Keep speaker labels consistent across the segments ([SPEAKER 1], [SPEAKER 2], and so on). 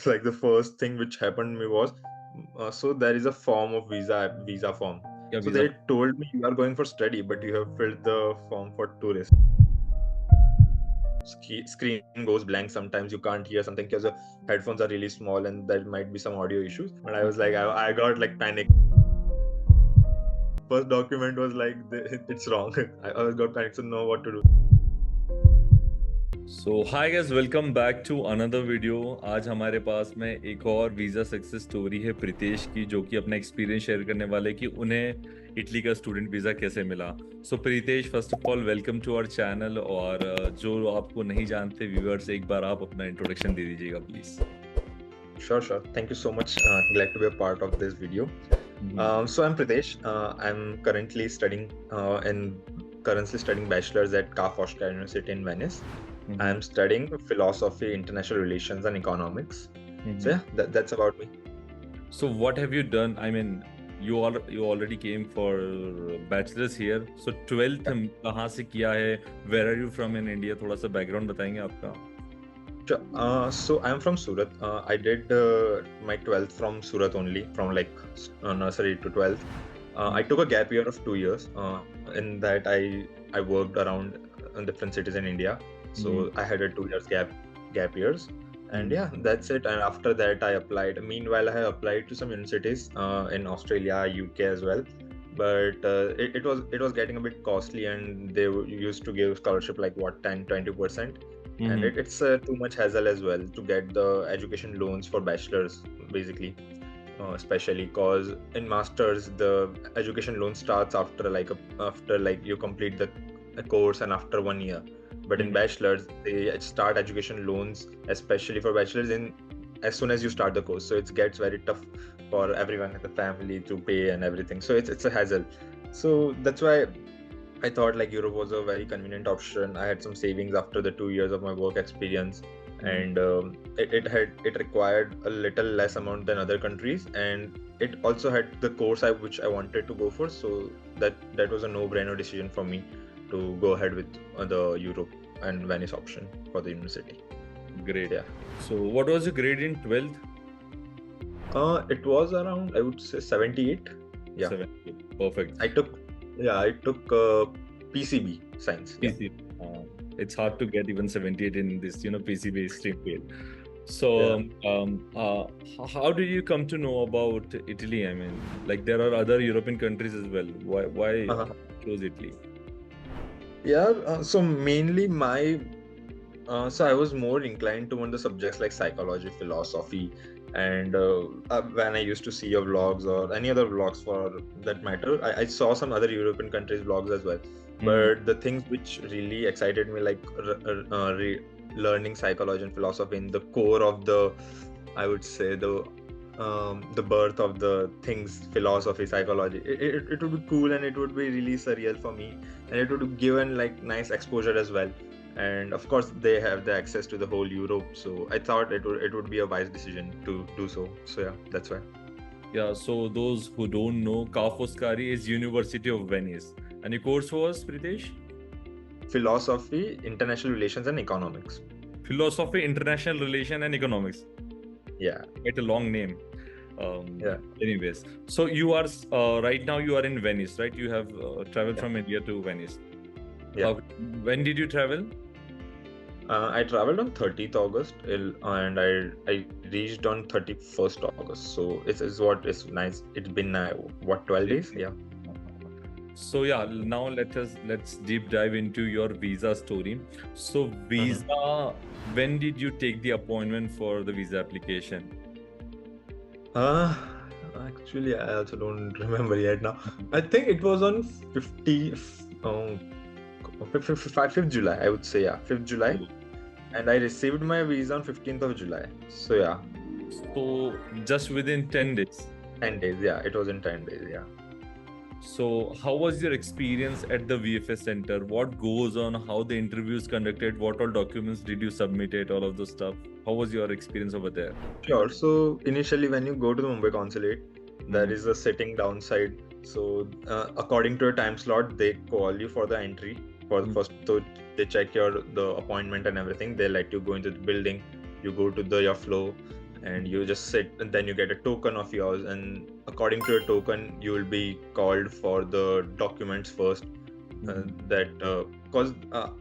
[SPEAKER 1] like the first thing which happened to me was, so there is a form of visa form.
[SPEAKER 2] Yeah,
[SPEAKER 1] So
[SPEAKER 2] visa.
[SPEAKER 1] they told me you are going for study, but you have filled the form for tourist. Screen goes blank. Sometimes you can't hear something because the headphones are really small and there might be some audio issues. But I was like, I got like panic. First document was like, it's wrong. I got panic, so know what to do.
[SPEAKER 2] So hi guys, welcome back to another video. आज हमारे पास में एक और visa success story है प्रीतेश की, जो कि अपना एक्सपीरियंस शेयर करने वाले कि उन्हें इटली का स्टूडेंट वीज़ा कैसे मिला। So Pritesh, first of all welcome to our channel. और जो आपको नहीं जानते व्यूअर्स, एक बार आप अपना इंट्रोडक्शन दे दीजिएगा please.
[SPEAKER 1] Sure. Thank you so much. Glad to be a part of this video. So I'm Pritesh. I'm currently studying bachelor's at Ca' Foscari University in Venice. I'm studying philosophy, international relations, and economics. So yeah, that's about me.
[SPEAKER 2] So what have you done? I mean, you already came for bachelor's here. So 12th कहाँ से किया है? Where are you from in India? थोड़ा सा background बताएंगे आपका?
[SPEAKER 1] Sure. So I'm from Surat. I did my 12th from Surat only, from like nursery to 12th. I took a gap year of 2 years. In that I worked around in different cities in India. So I had a 2 years gap years. And yeah, that's it. And after that, I applied. Meanwhile, I have applied to some universities in Australia, UK as well. But it was getting a bit costly, and they used to give scholarship like what 10-20%. And it's too much hassle as well to get the education loans for bachelors, basically, especially because in masters the education loan starts after you complete the course and after 1 year. But in bachelors they start education loans, especially for bachelors, in as soon as you start the course. So it gets very tough for everyone in the family to pay and everything. So it's a hassle. So that's why I thought like Europe was a very convenient option. I had some savings after the 2 years of my work experience, and it required a little less amount than other countries, and it also had the course which I wanted to go for. So that was a no-brainer decision for me to go ahead with the Europe and Venice option for the university.
[SPEAKER 2] Great.
[SPEAKER 1] Yeah.
[SPEAKER 2] So what was your grade in 12th?
[SPEAKER 1] It was around, I would say, 78. Yeah.
[SPEAKER 2] 78. Perfect.
[SPEAKER 1] I took PCB science.
[SPEAKER 2] PCB. It's hard to get even 78 in this, PCB stream field. So, how did you come to know about Italy? I mean, like there are other European countries as well. Why chose Italy?
[SPEAKER 1] Yeah. So mainly so I was more inclined toward the subjects like psychology, philosophy, and when I used to see your vlogs or any other vlogs for that matter, I saw some other European countries vlogs as well. But the things which really excited me, like learning psychology and philosophy in the core of I would say the birth of the things, philosophy, psychology, it would be cool, and it would be really surreal for me, and it would give an like nice exposure as well. And of course they have the access to the whole Europe, so I thought it would be a wise decision to do so. So yeah, that's why.
[SPEAKER 2] Yeah, so those who don't know, Ca' Foscari is University of Venice. And your course was, Pritesh?
[SPEAKER 1] Philosophy, International Relations and Economics.
[SPEAKER 2] Philosophy, International Relations and Economics.
[SPEAKER 1] Yeah.
[SPEAKER 2] Quite a long name.
[SPEAKER 1] Yeah.
[SPEAKER 2] Anyways, so you are right now you are in Venice, right? You have traveled from India to Venice.
[SPEAKER 1] Yeah.
[SPEAKER 2] When did you travel?
[SPEAKER 1] I traveled on 30th August and I reached on 31st August. So it's what is nice. It's been 12 days? Yeah.
[SPEAKER 2] So yeah, now let's deep dive into your visa story. So visa, when did you take the appointment for the visa application?
[SPEAKER 1] Actually, I also don't remember yet now. I think it was on 5th July, I would say. Yeah, 5th July. And I received my visa on 15th of July. So yeah.
[SPEAKER 2] So just within 10 days?
[SPEAKER 1] 10 days, yeah. It was in 10 days, yeah.
[SPEAKER 2] So how was your experience at the VFS Center? What goes on? How the interviews conducted? What all documents did you submit? All of those stuff. How was your experience over there?
[SPEAKER 1] Sure. So initially when you go to the Mumbai consulate, there is a sitting downside. So according to a time slot, they call you for the entry. For the first, so they check the appointment and everything. They let you go into the building. You go to your floor, and you just sit, and then you get a token of yours, and according to your token you will be called for the documents first. That because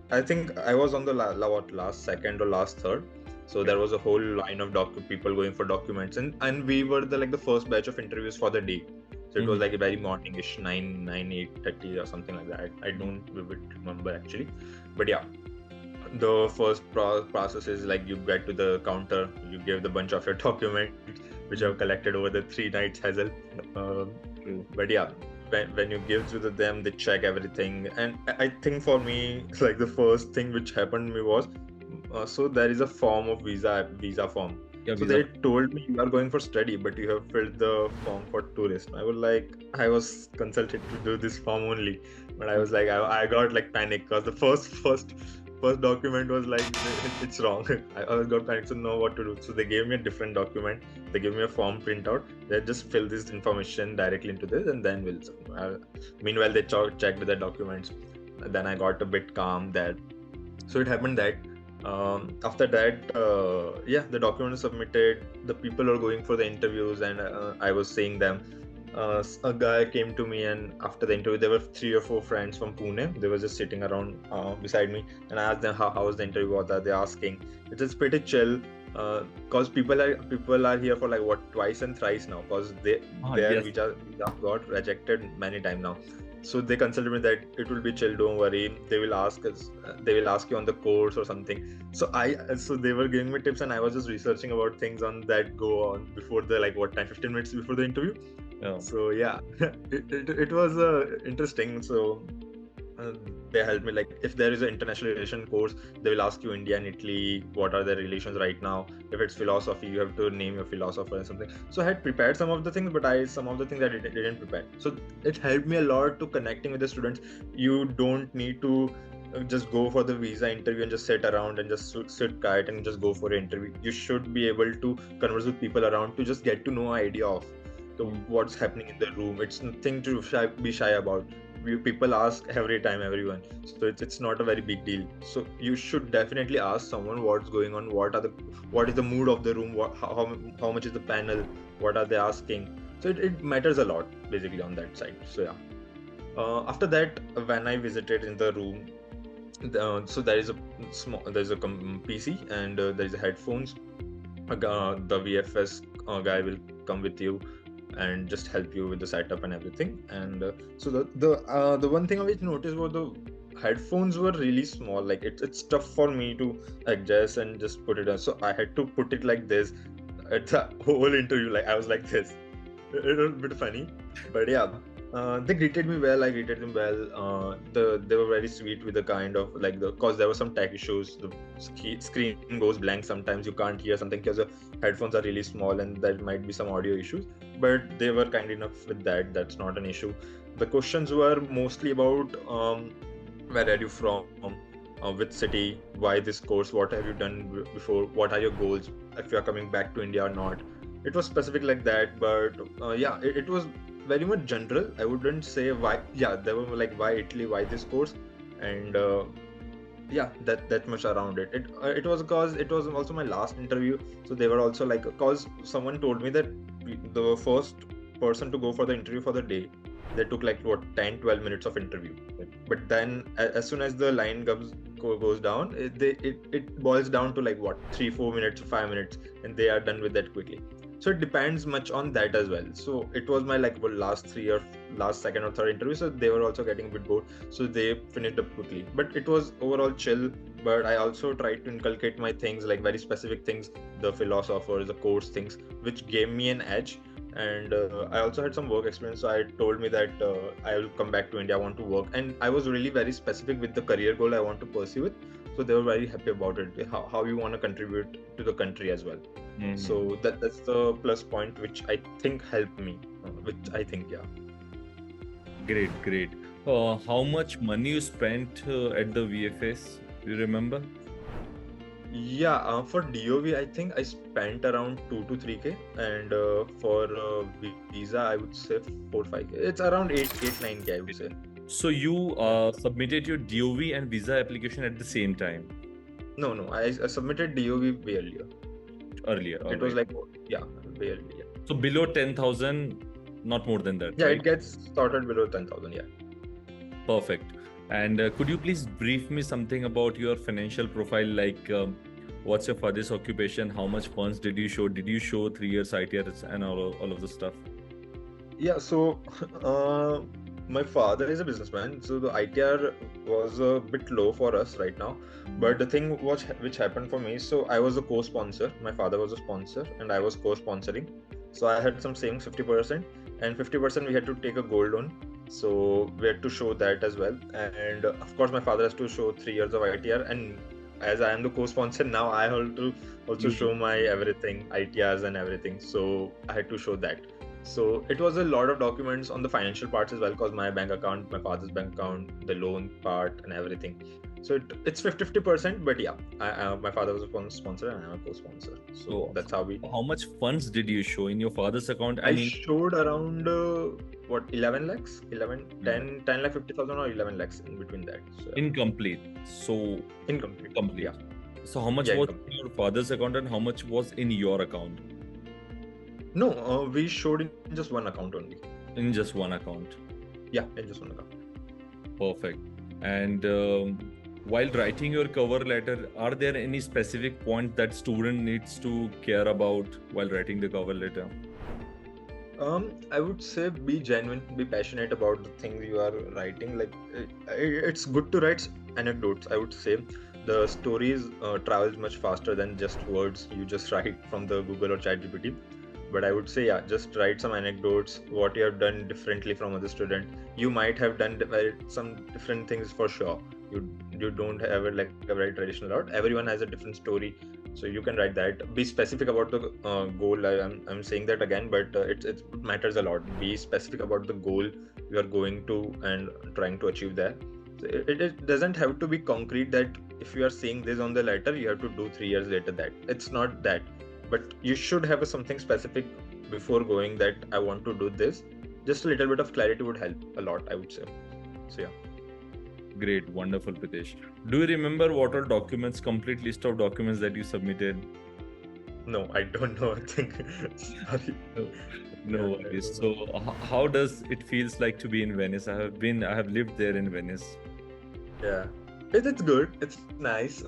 [SPEAKER 1] I think I was on the last second or last third, so there was a whole line of people going for documents, and we were the first batch of interviews for the day. So it was like a very morningish, 8:30 or something like that. I don't remember actually, but yeah, the first process is like you get to the counter, you give the bunch of your documents which I've collected over the 3 nights hassle. But yeah, when you give to them, they check everything, and I think for me, like the first thing which happened to me was, so there is a form of visa form.
[SPEAKER 2] Yeah,
[SPEAKER 1] So
[SPEAKER 2] visa.
[SPEAKER 1] they told me you are going for study, but you have filled the form for tourist. I was consulted to do this form only, but I was like, I got like panic because the first document was like it's wrong. I got panic, so know what to do. So they gave me a different document. They gave me a form printout. They just fill this information directly into this, and then meanwhile they checked the documents. Then I got a bit calm that. So it happened that after that, the documents submitted. The people are going for the interviews, and I was seeing them. A guy came to me, and after the interview, there were 3 or 4 friends from Pune. They were just sitting around beside me, and I asked them how was the interview. What are they asking? It is pretty chill, because people are here for like what, twice and thrice now, because their
[SPEAKER 2] Yes.
[SPEAKER 1] visa got rejected many times now. So they consulted me that it will be chill, don't worry. They will ask you on the course or something. So they were giving me tips, and I was just researching about things on that go on before the 15 minutes before the interview. So yeah, it was interesting. So they helped me, like if there is an international relation course, they will ask you India and Italy, what are their relations right now. If it's philosophy, you have to name your philosopher and something. So I had prepared some of the things, but some of the things I didn't prepare. So it helped me a lot to connecting with the students. You don't need to just go for the visa interview and just sit around and just sit quiet and just go for an interview. You should be able to converse with people around to just get to know an idea of what's happening in the room. It's nothing to be shy about. People ask every time, everyone, so it's not a very big deal. So you should definitely ask someone what's going on, what is the mood of the room, how much is the panel, what are they asking. So it matters a lot basically on that side. So yeah, after that, when I visited in the room, so there is a PC, and there is a headphones. The VFS guy will come with you and just help you with the setup and everything. And so the one thing I noticed was the headphones were really small. Like it's tough for me to adjust and just put it on. So I had to put it like this at the whole interview. Like I was like this. It was a bit funny, but yeah. They greeted me well. I greeted them well. They were very sweet with the kind of cause there were some tech issues. The screen goes blank sometimes. You can't hear something because the headphones are really small, and there might be some audio issues. But they were kind enough with that. That's not an issue. The questions were mostly about where are you from, which city, why this course, what have you done before, what are your goals, if you are coming back to India or not. It was specific like that, but it was very much general. I wouldn't say why. Yeah, they were like why Italy, why this course, and that much around it. It was because it was also my last interview, so they were also like, because someone told me that the first person to go for the interview for the day, they took 10-12 minutes of interview, but then as soon as the line goes down, it boils down to 3-4 minutes, 5 minutes, and they are done with that quickly. So it depends much on that as well. So it was my last second or third interview, so they were also getting a bit bored, so they finished up quickly. But it was overall chill. But I also tried to inculcate my things, like very specific things, the philosophers, the course things, which gave me an edge. And I also had some work experience, so I told me that I will come back to India, I want to work, and I was really very specific with the career goal I want to pursue it. So they were very happy about it, how you want to contribute to the country as well. So that's the plus point which I think helped me,
[SPEAKER 2] Great. How much money you spent at the VFS? Do you remember?
[SPEAKER 1] Yeah, for DOV, I think I spent around 2 to 3K, and for visa, I would say 4-5K. It's around 8-9K, I would say.
[SPEAKER 2] So you submitted your DOV and visa application at the same time?
[SPEAKER 1] No, I submitted DOV way earlier.
[SPEAKER 2] earlier.
[SPEAKER 1] It was like, yeah, barely. Yeah,
[SPEAKER 2] So below 10,000, not more than that,
[SPEAKER 1] yeah,
[SPEAKER 2] right?
[SPEAKER 1] it gets started below 10,000. Yeah.
[SPEAKER 2] Perfect. And could you please brief me something about your financial profile? Like, what's your father's occupation? How much funds did you show? Did you show 3 years ITRs and all of the stuff?
[SPEAKER 1] Yeah, so my father is a businessman, so the ITR was a bit low for us right now. But the thing was, which happened for me, so I was a co-sponsor. My father was a sponsor, and I was co-sponsoring. So I had some savings, 50%, and 50% we had to take a gold loan. So we had to show that as well. And of course, my father has to show 3 years of ITR, and as I am the co-sponsor now, I have to also show my everything, ITRs and everything. So I had to show that. So it was a lot of documents on the financial parts as well, because my bank account, my father's bank account, the loan part, and everything. So it's 50%, but yeah, my father was a sponsor and I'm a co-sponsor. So that's how we.
[SPEAKER 2] How much funds did you show in your father's account?
[SPEAKER 1] I showed around 11 lakhs, 11, 10, 10 lakh 50,000 or 11 lakhs in between that. So,
[SPEAKER 2] incomplete. So
[SPEAKER 1] incomplete.
[SPEAKER 2] complete.
[SPEAKER 1] Yeah.
[SPEAKER 2] So how much was in your father's account and how much was in your account?
[SPEAKER 1] No, we showed in just one account only.
[SPEAKER 2] In just one account.
[SPEAKER 1] Yeah, in just one account.
[SPEAKER 2] Perfect. And while writing your cover letter, are there any specific points that student needs to care about while writing the cover letter?
[SPEAKER 1] I would say be genuine, be passionate about the things you are writing. Like it's good to write anecdotes. I would say the stories travels much faster than just words you just write from the Google or ChatGPT. But I would say, yeah, just write some anecdotes, what you have done differently from other student. You might have done some different things for sure. You don't have it like a very traditional route. Everyone has a different story, so you can write that. Be specific about the goal. I'm saying that again, but it matters a lot. Be specific about the goal you are going to and trying to achieve there. So it doesn't have to be concrete that if you are saying this on the letter, you have to do 3 years later that. It's not that. But you should have something specific before going that I want to do this. Just a little bit of clarity would help a lot, I would say. So yeah.
[SPEAKER 2] Great, wonderful, Pritesh. Do you remember what all documents, complete list of documents that you submitted?
[SPEAKER 1] No, I don't know. I think. Sorry.
[SPEAKER 2] No worries. So how does it feels like to be in Venice? I have lived there in Venice.
[SPEAKER 1] Yeah, it's good. It's nice.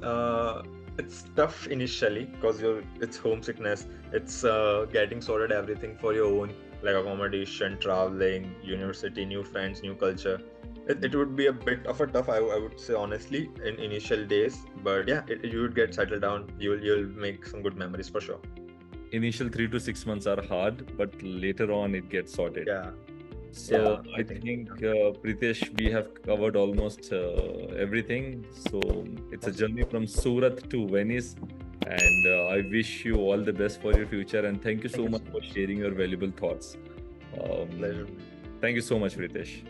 [SPEAKER 1] It's tough initially because it's homesickness. It's getting sorted everything for your own, like accommodation, traveling, university, new friends, new culture. It would be a bit of a tough, I would say honestly, in initial days. But yeah, you would get settled down. You'll make some good memories for sure.
[SPEAKER 2] Initial 3 to 6 months are hard, but later on it gets sorted.
[SPEAKER 1] Yeah.
[SPEAKER 2] So yeah, I think Pritesh, we have covered almost everything. So it's a journey from Surat to Venice, and I wish you all the best for your future. And thank you so much for sharing your valuable thoughts.
[SPEAKER 1] Pleasure.
[SPEAKER 2] Thank you so much, Pritesh.